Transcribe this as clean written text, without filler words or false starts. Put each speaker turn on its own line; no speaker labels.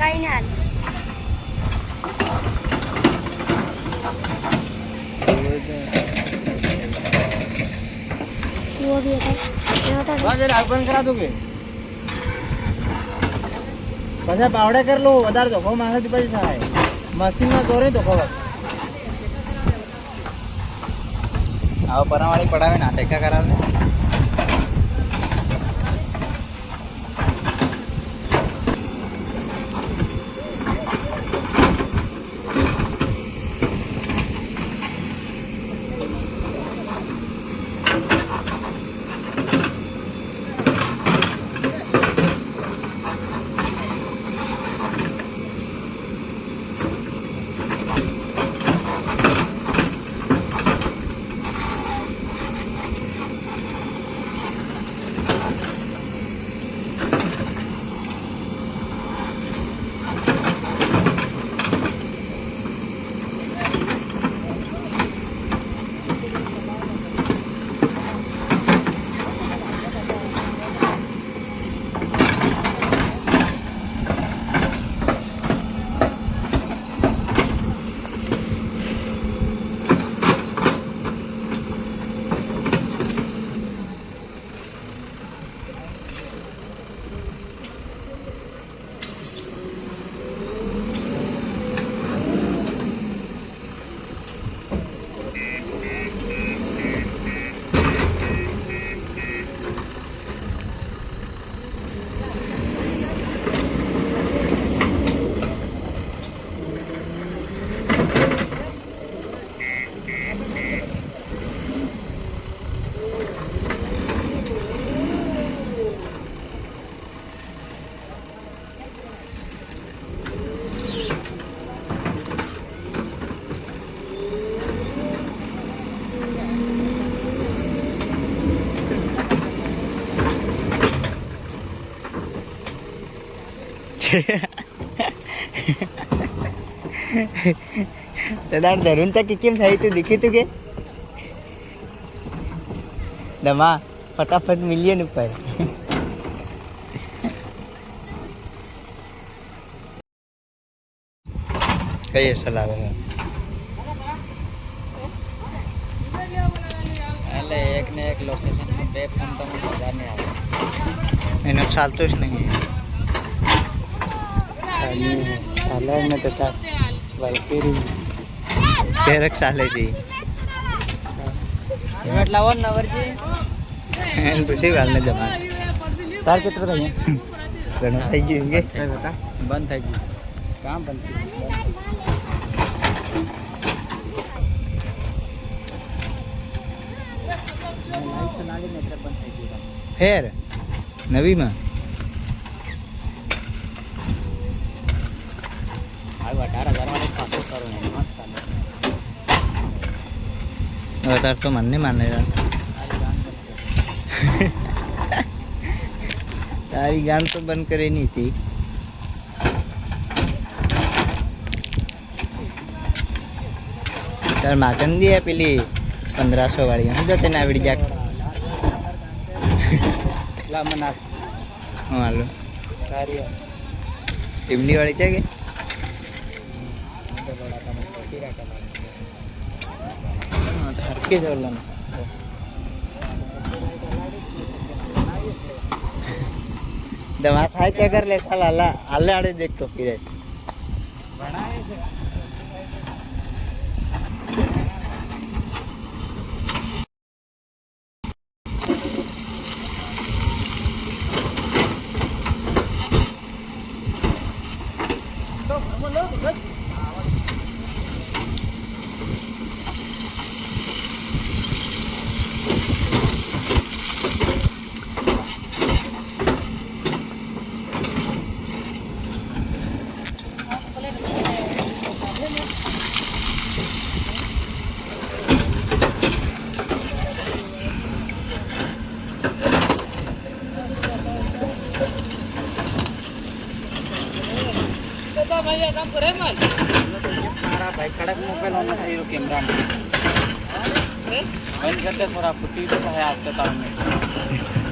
कहीं नहीं आने वो भी है
बस जरा आग बंद करा दोगे પછી પાવડે કર લો વધારે ધોખો માંગે પછી થાય મશીનમાં દોરે ધોખો આવો પરાવાળી પડાવે ના ટેકા કરાવે दादा धरून तक केम थाई तो दिखे तो के दमा फटाफट मिलियन ऊपर कई सलाह है એટલે એક ને એક લોકેશન પર બે ફોન તો મજા નહીં આવે એનો ચાલતો જ નહીં ચાલે ને તો વલકેરી ફેરક ચાલે છે સિમેન્ટ લાવો ને નવરજી એન પછી વાલને જમા તાર કેટલો થઈ ઘણો થઈ ગયું કે બંધ થઈ ગયું કામ બંધ થઈ ગયું ફેર નવીમાં વધારે તો મને માને તારી ગાન તો બંધ કરે નહીં હતી તાર માકંદી હે પેલી 1500 વાળી હું તો તેને આવડી જાક લા મના હા હાલો સારી ટીમની વાળી છે કે हरके चलना दवा खाए क्या कर ले साला अल्लाह अल्लाह आड़े देख तो फिर भैया काम करे मत मारा भाई कड़क मोबाइल ऑन है ये कैमरा में बंद करते थोड़ा फुटी तो है आज के टाइम में